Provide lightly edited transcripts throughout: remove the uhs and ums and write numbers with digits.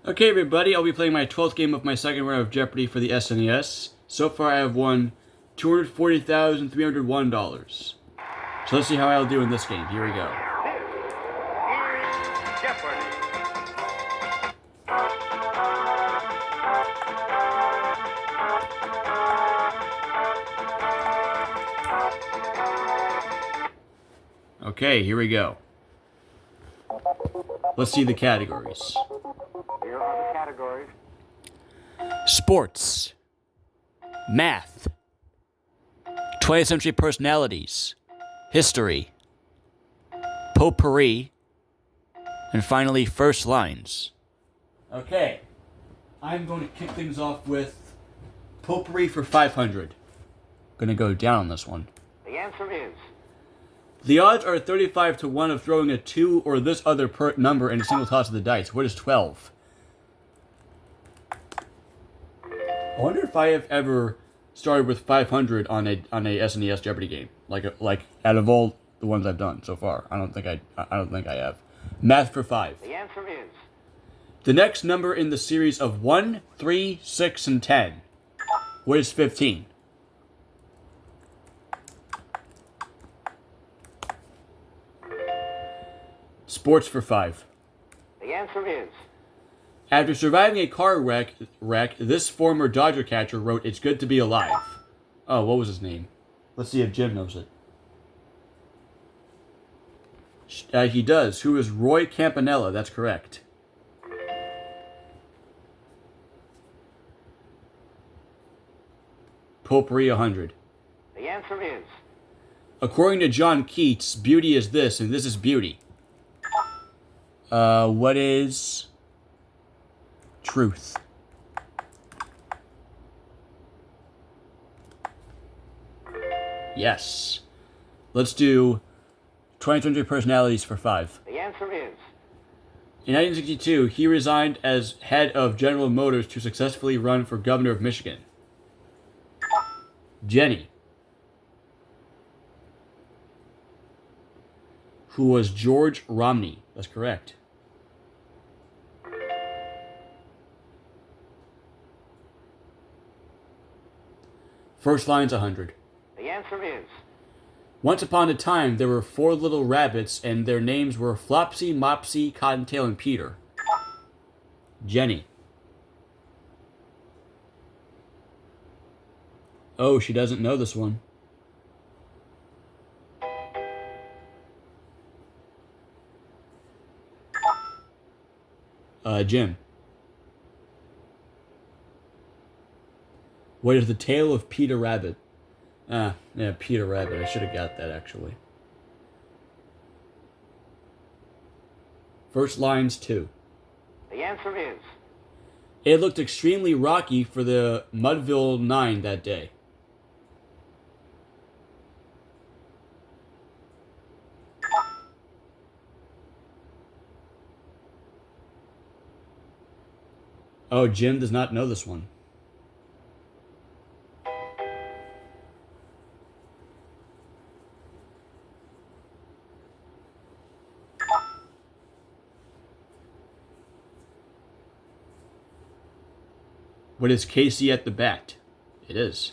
Okay, everybody, I'll be playing my 12th game of my second round of Jeopardy for the SNES. So far, I have won $240,301. So let's see how I'll do in this game. Here we go. This is Jeopardy! Okay, here we go. Let's see the categories. Here are the categories. Sports. Math. 20th century personalities. History. Potpourri. And finally, first lines. Okay. I'm going to kick things off with Potpourri for 500. Gonna go down on this one. The answer is The odds are 35 to 1 of throwing a 2 or this other number in a single toss of the dice. What is 12? I wonder if I have ever started with 500 on a SNES Jeopardy game. Like out of all the ones I've done so far, I don't think I have. Math for 5. the answer is The next number in the series of 1, 3, 6, and 10. What is 15? Sports for 5. the answer is After surviving a car wreck, this former Dodger catcher wrote, "It's good to be alive." Oh, what was his name? Let's see if Jim knows it. He does. Who is Roy Campanella? That's correct. Potpourri 100. the answer is According to John Keats, beauty is this, and this is beauty. What is truth? Yes. Let's do 20th century personalities for 5. the answer is In 1962, he resigned as head of General Motors to successfully run for governor of Michigan. Jenny. Who was George Romney. That's correct. First line's 100. the answer is Once upon a time, there were 4 little rabbits, and their names were Flopsy, Mopsy, Cottontail, and Peter. Jenny. Oh, she doesn't know this one. Jim. What is the tale of Peter Rabbit? Yeah, Peter Rabbit. I should have got that, actually. First line's 2. the answer is It looked extremely rocky for the Mudville 9 that day. Oh, Jim does not know this one. What is Casey at the bat? It is.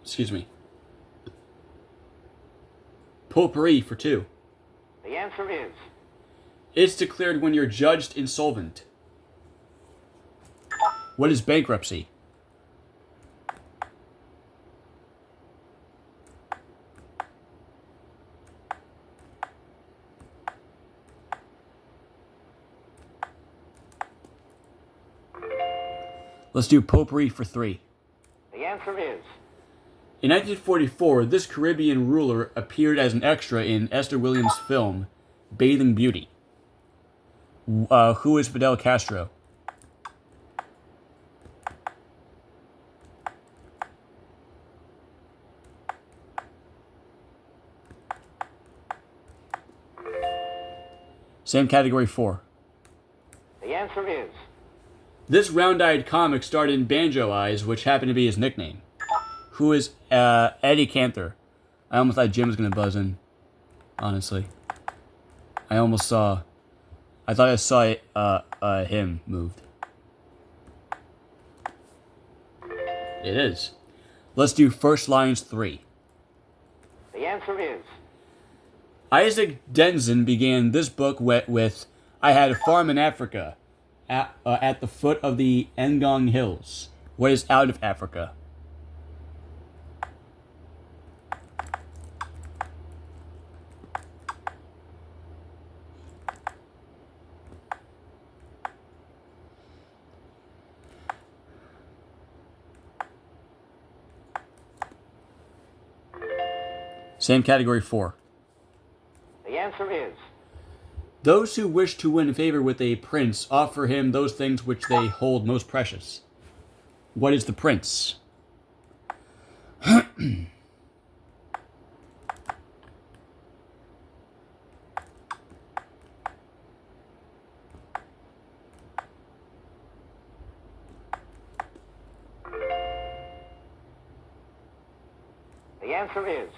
Excuse me. Potpourri for 2. the answer is It's declared when you're judged insolvent. What is bankruptcy? Let's do potpourri for 3. the answer is In 1944, this Caribbean ruler appeared as an extra in Esther Williams' film, Bathing Beauty. Who is Fidel Castro? Same category 4. the answer is This round-eyed comic starred in Banjo Eyes, which happened to be his nickname. Who is Eddie Cantor? I almost thought Jim was going to buzz in, honestly. I almost saw I thought I saw him moved. It is. Let's do first lines 3. The answer is. Isaac Denson began this book with I had a farm in Africa, at the foot of the Ngong Hills. What is out of Africa? Same category 4. The answer is. Those who wish to win favor with a prince offer him those things which they hold most precious. What is the prince? The answer is.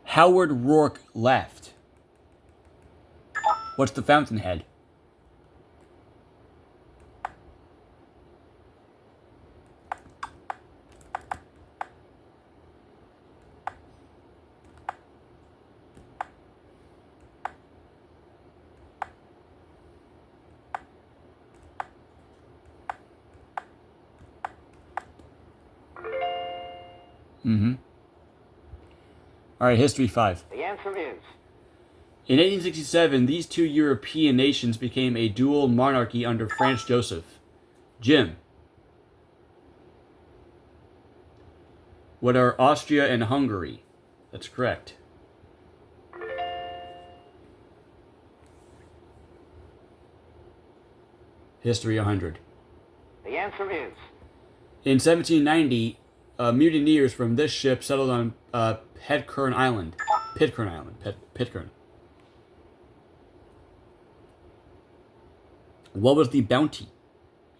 Howard Rourke laughed. What's the fountainhead? All right, history 5. The answer is. In 1867, these two European nations became a dual monarchy under Franz Joseph. Jim. What are Austria and Hungary? That's correct. History 100. The answer is. In 1790, mutineers from this ship settled on Pitcairn Island. Pitcairn. What was the bounty?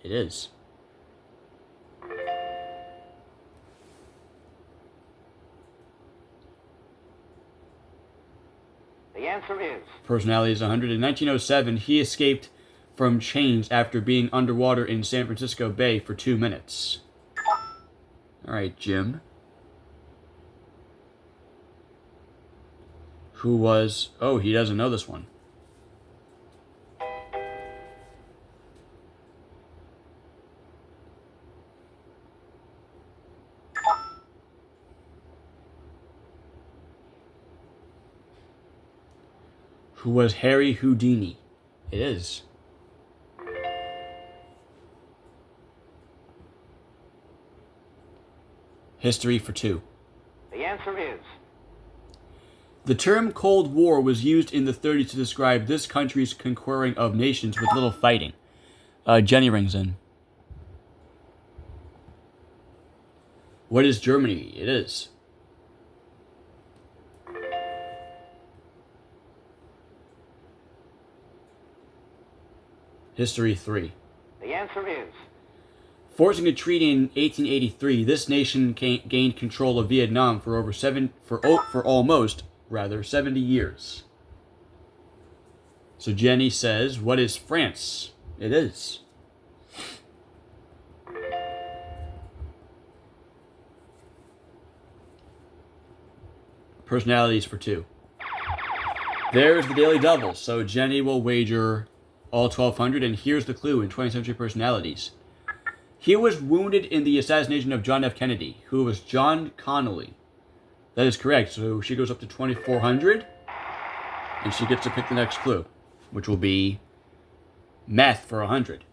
It is. The answer is. Personality is 100. In 1907, he escaped from chains after being underwater in San Francisco Bay for 2 minutes. All right, Jim. Who was... Oh, he doesn't know this one. Who was Harry Houdini? It is. History for 2. The answer is. The term Cold War was used in the 30s to describe this country's conquering of nations with little fighting. Jenny rings in. What is Germany? It is. History 3. The answer is. Forcing a treaty in 1883, this nation gained control of Vietnam for almost 70 years. So Jenny says, what is France? It is. Personalities for 2. There's the Daily Double. So Jenny will wager all 1,200, and here's the clue in 20th Century Personalities. He was wounded in the assassination of John F. Kennedy, who was John Connolly. That is correct. So she goes up to 2,400, and she gets to pick the next clue, which will be math for 100.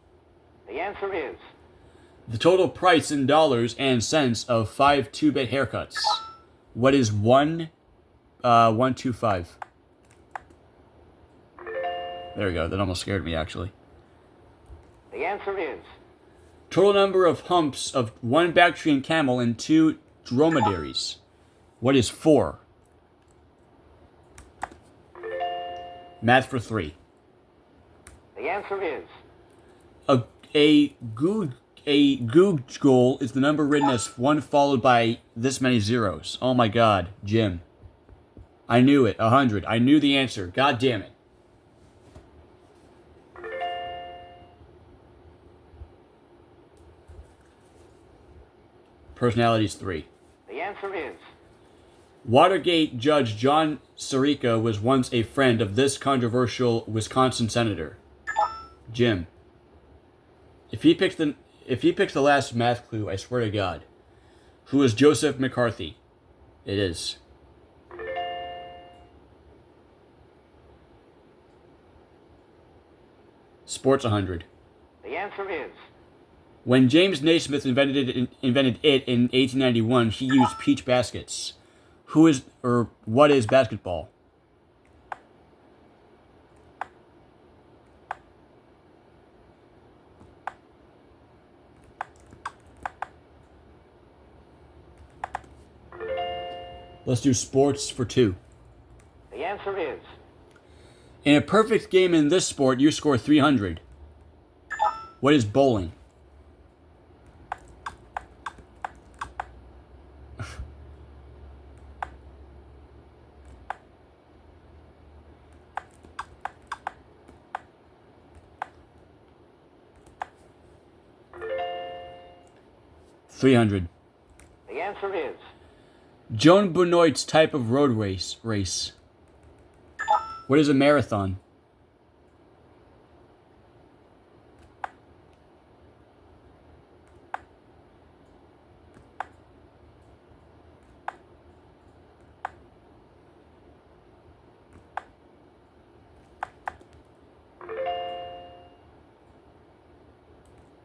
The answer is. The total price in dollars and cents of 5 2-bit haircuts. What is 125? There we go. That almost scared me, actually. The answer is. Total number of humps of 1 Bactrian camel and 2 dromedaries. What is 4? Math for 3. The answer is. A googol is the number written as 1 followed by this many zeros. Oh my god, Jim. I knew it. 100. I knew the answer. God damn it. Personalities 3. The answer is. Watergate Judge John Sirica was once a friend of this controversial Wisconsin senator. Jim. If he picks the last math clue, I swear to God. Who is Joseph McCarthy? It is. Sports 100. The answer is. When James Naismith invented it in 1891, he used peach baskets. Who is, or what is basketball? Let's do sports for 2. The answer is. In a perfect game in this sport, you score 300. What is bowling? $300. The answer is. Joan Benoit's type of road race. What is a marathon?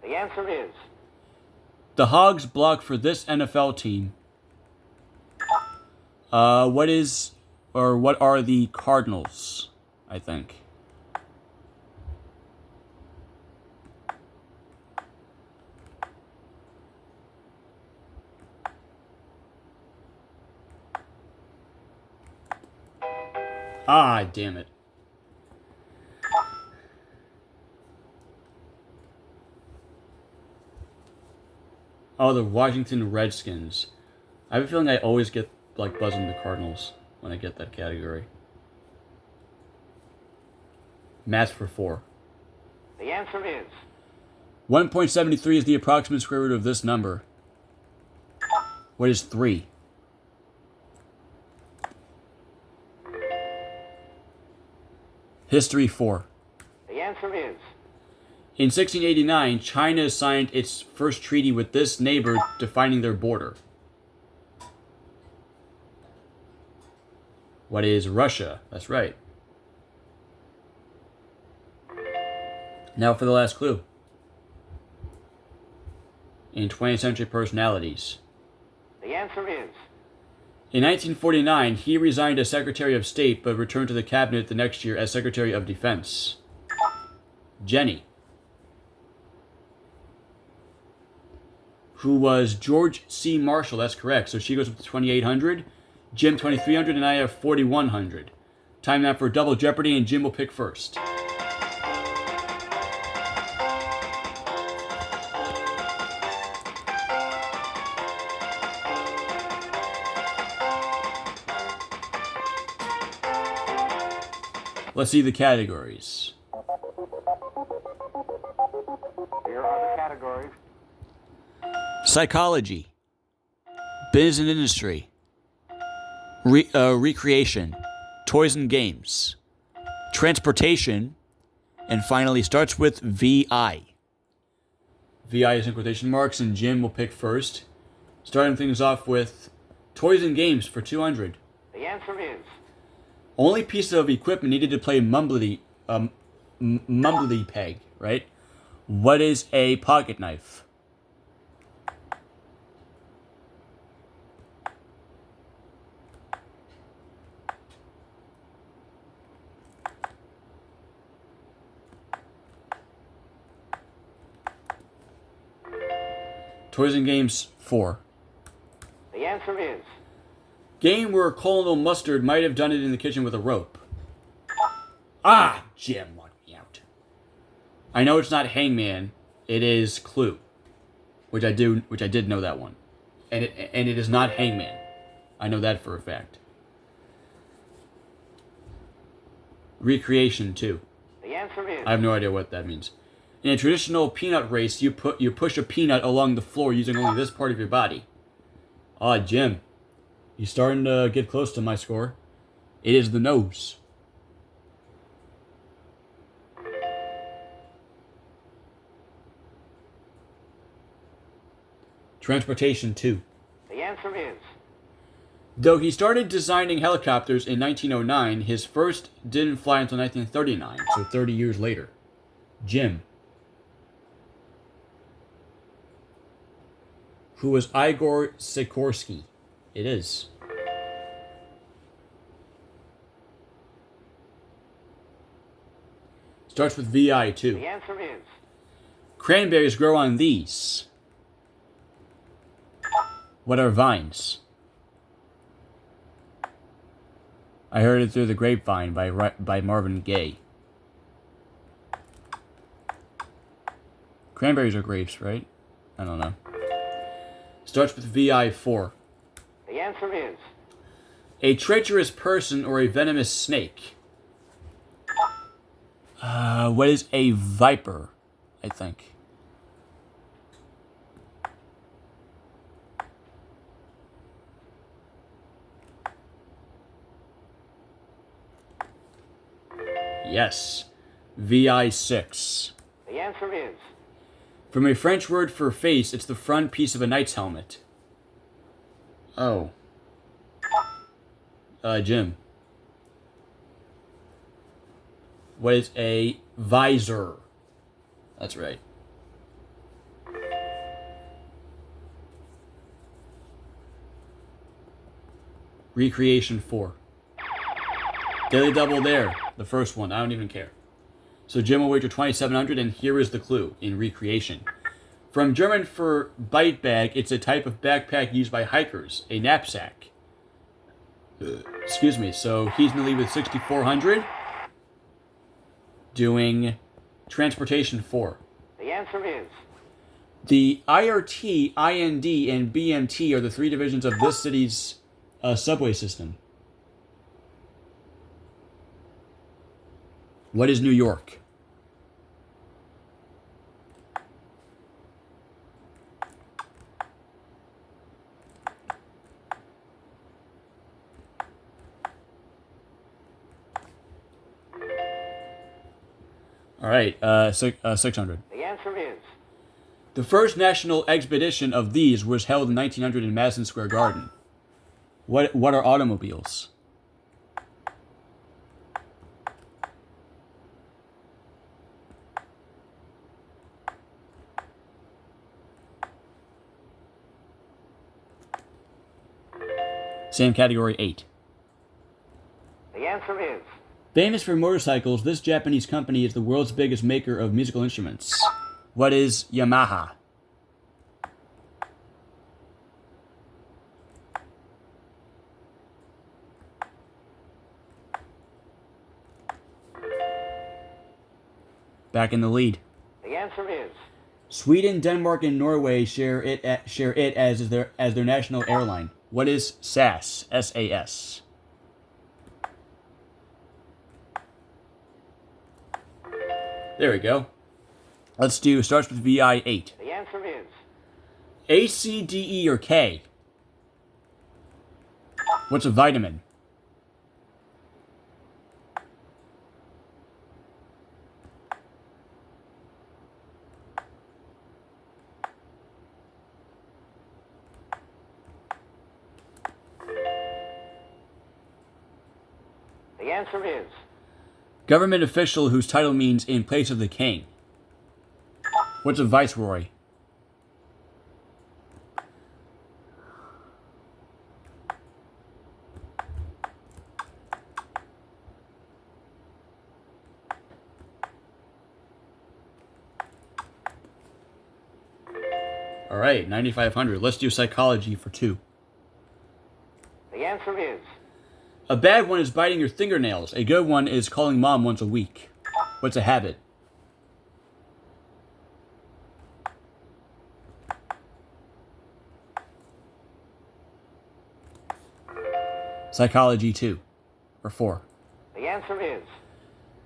The answer is. The Hogs block for this NFL team. What are the Cardinals? I think. Ah, damn it. Oh, the Washington Redskins. I have a feeling I always get like buzzing the Cardinals when I get that category. Math for 4. The answer is. 1.73 is the approximate square root of this number. What is 3? History 4. The answer is. In 1689, China signed its first treaty with this neighbor defining their border. What is Russia? That's right. Now for the last clue. In 20th century personalities. The answer is. In 1949, he resigned as Secretary of State but returned to the cabinet the next year as Secretary of Defense. Jenny. Who was George C. Marshall. That's correct. So she goes up to 2,800. Jim 2,300 and I have 4,100. Time now for Double Jeopardy and Jim will pick first. Let's see the categories. Here are the categories. Psychology, business and industry, recreation, toys and games, transportation, and finally starts with VI. VI is in quotation marks, and Jim will pick first. Starting things off with toys and games for 200. The answer is. Only piece of equipment needed to play mumbly peg, right? What is a pocket knife? Toys and games 4. The answer is. Game where Colonel Mustard might have done it in the kitchen with a rope. Ah, Jim locked me out. I know it's not Hangman. It is Clue, which I did know that one, and it is not Hangman. I know that for a fact. Recreation 2. The answer is. I have no idea what that means. In a traditional peanut race, you push a peanut along the floor using only this part of your body. Jim, you're starting to get close to my score. It is the nose. Transportation 2. The answer is Though he started designing helicopters in 1909, his first didn't fly until 1939, so 30 years later. Jim. Who was Igor Sikorsky? It is. Starts with VI too. the answer is Cranberries grow on these. What are vines? I heard it through the grapevine by Marvin Gaye. Cranberries are grapes, right? I don't know. Starts with VI4. the answer is A treacherous person or a venomous snake. What is a viper? I think. Yes. VI6. the answer is From a French word for face, it's the front piece of a knight's helmet. Oh. Jim. What is a visor? That's right. Recreation 4. Daily double there. The first one. I don't even care. So Jim will wager 2,700, and here is the clue in recreation. From German for bite bag, it's a type of backpack used by hikers, a knapsack. Excuse me. So he's in the lead with 6,400. Doing transportation 4. the answer is The IRT, IND, and BMT are the three divisions of this city's subway system. What is New York? All right, 600. the answer is The first national expedition of these was held in 1900 in Madison Square Garden. What are automobiles? Same category, 8. the answer is Famous for motorcycles, this Japanese company is the world's biggest maker of musical instruments. What is Yamaha? Back in the lead. the answer is Sweden, Denmark, and Norway share it as their national airline. What is SAS? SAS. There we go. Let's do, starts with VI8. the answer is A, C, D, E, or K? What's a vitamin? the answer is Government official whose title means in place of the king. What's a viceroy? All right, 9,500. Let's do psychology for 2. the answer is A bad one is biting your fingernails. A good one is calling mom once a week. What's a habit? Psychology 2. Or 4. the answer is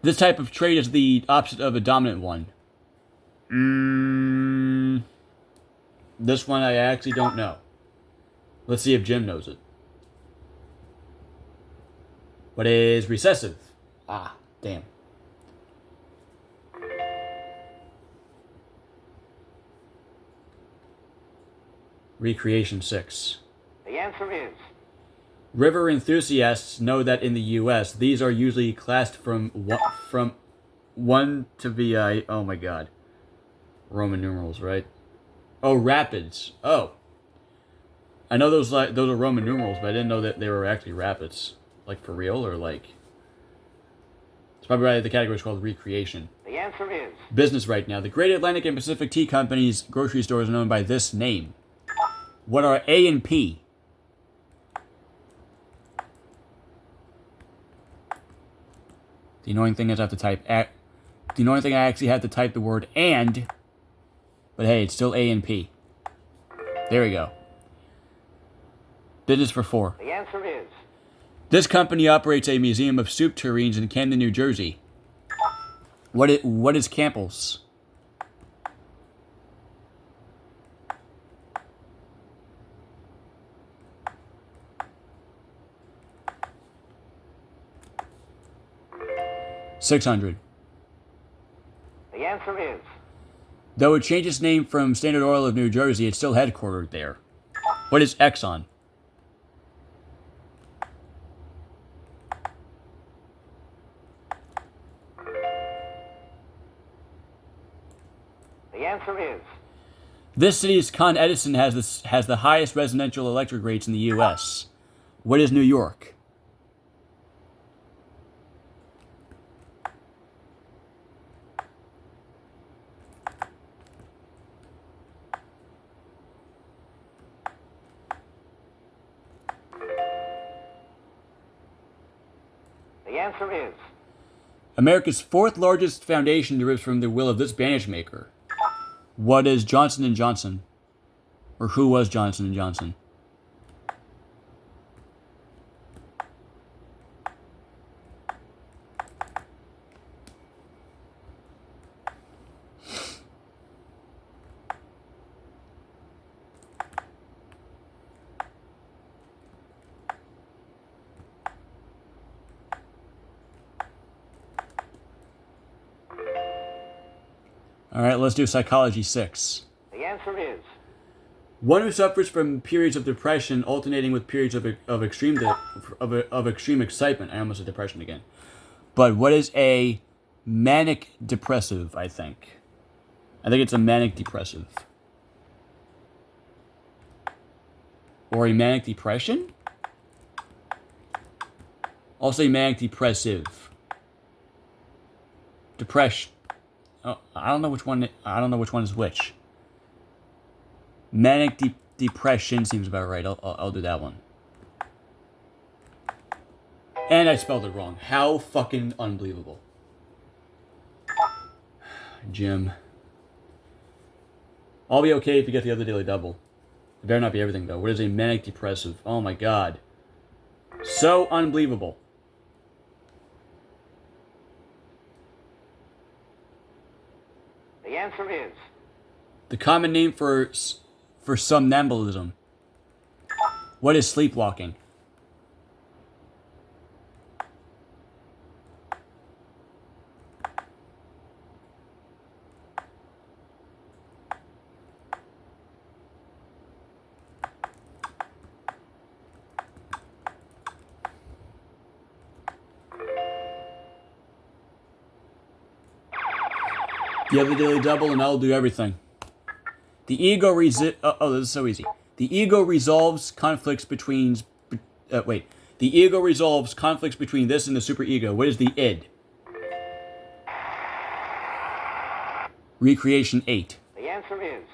This type of trait is the opposite of a dominant one. This one I actually don't know. Let's see if Jim knows it. What is recessive? Ah, damn. Recreation 6. The answer is River enthusiasts know that in the U.S., these are usually classed from 1 to VI. Oh my god. Roman numerals, right? Oh, rapids. Oh. I know those are Roman numerals, but I didn't know that they were actually rapids. Like, for real, or like... It's probably right, the category is called recreation. the answer is Business right now. The Great Atlantic and Pacific Tea Company's grocery stores are known by this name. What are A and P? The annoying thing is I have to type... The annoying thing I actually have to type the word and... But hey, it's still A and P. There we go. Business for 4. the answer is This company operates a museum of soup tureens in Camden, New Jersey. What is Campbell's? $600. the answer is Though it changed its name from Standard Oil of New Jersey, it's still headquartered there. What is Exxon? the answer is This city's Con Edison has the highest residential electric rates in the U.S. What is New York? the answer is America's 4th largest foundation derives from the will of this bandage maker. What is Johnson & Johnson? Or who was Johnson & Johnson? All right, let's do Psychology 6. the answer is One who suffers from periods of depression alternating with periods of extreme excitement. I almost said depression again. But what is a manic depressive, I think? I think it's a manic depressive. Or a manic depression? I'll say manic depressive. Depression. Oh, I don't know which one is which. Manic depression seems about right. I'll do that one. And I spelled it wrong. How fucking unbelievable. Jim. I'll be okay if you get the other daily double. It better not be everything though. What is a manic depressive? Oh my god. So unbelievable. the answer is The common name for somnambulism. What is sleepwalking? You have the daily double and I'll do everything. The ego this is so easy. The ego resolves conflicts between... The ego resolves conflicts between this and the superego. What is the id? Recreation 8. the answer is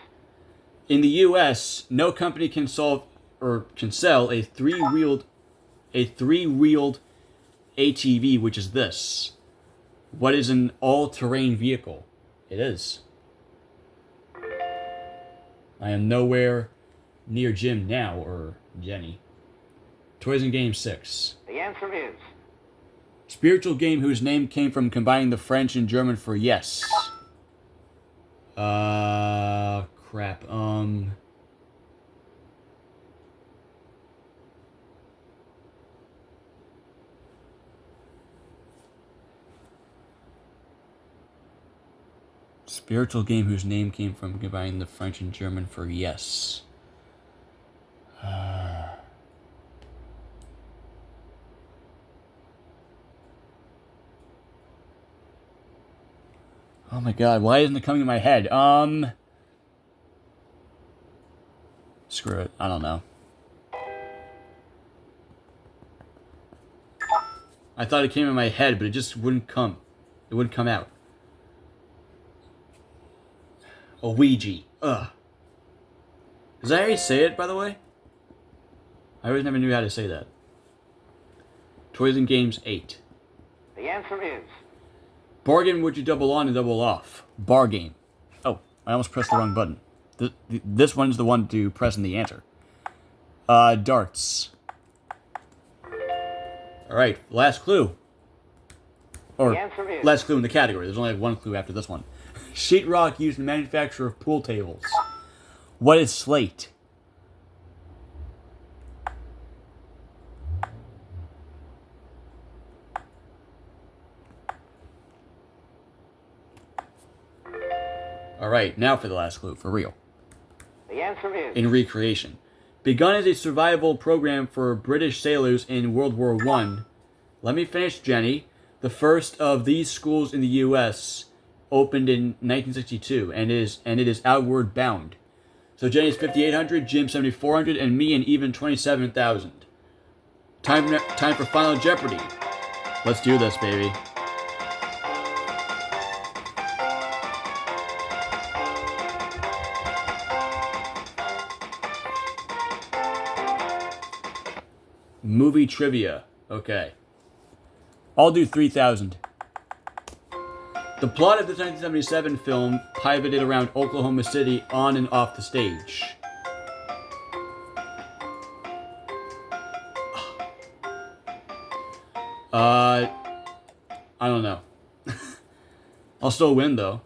In the U.S., no company can sell a three-wheeled ATV, which is this. What is an all-terrain vehicle? It is. I am nowhere near Jim now, or Jenny. Toys and Games 6. the answer is Spiritual game whose name came from combining the French and German for yes. Crap. Spiritual game whose name came from combining the French and German for yes. Oh my god, why isn't it coming in my head? Screw it, I don't know. I thought it came in my head, but it just wouldn't come. It wouldn't come out. A Ouija. Ugh. Did I already say it, by the way? I always never knew how to say that. Toys and Games 8. The answer is Bargain would you double on and double off? Bar game. Oh, I almost pressed the wrong button. This one's the one to press in the answer. Darts. Alright, last clue. Or, the answer is last clue in the category. There's only one clue after this one. Sheetrock used in the manufacture of pool tables. What is slate? Alright, now for the last clue, for real. the answer is In recreation. Begun as a survival program for British sailors in World War I. Let me finish, Jenny. The first of these schools in the U.S. opened in 1962, and it is outward bound. So Jenny's 5,800, Jim 7,400, and me an even 27,000. Time for Final Jeopardy. Let's do this, baby. Movie trivia. Okay. I'll do 3,000. The plot of this 1977 film pivoted around Oklahoma City on and off the stage. I don't know. I'll still win though.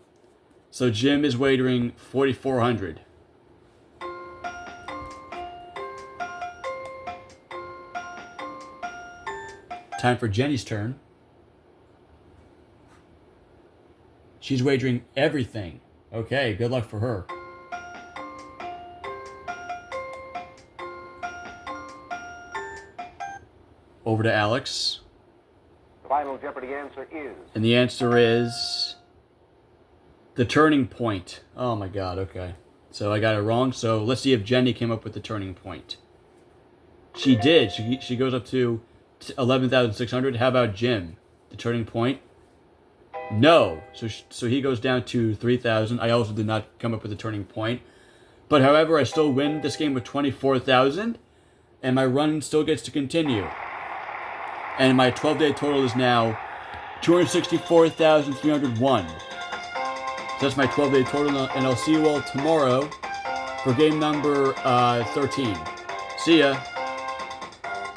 So Jim is wagering 4,400. Time for Jenny's turn. She's wagering everything. Okay, good luck for her. Over to Alex. the Final Jeopardy answer is And the answer is The Turning Point. Oh my god, okay. So I got it wrong. So let's see if Jenny came up with the turning point. She did. She goes up to 11,600. How about Jim? The turning point? No. So he goes down to 3,000. I also did not come up with a turning point. But however, I still win this game with 24,000. And my run still gets to continue. And my 12-day total is now 264,301. So that's my 12-day total. And I'll see you all tomorrow for game number 13. See ya.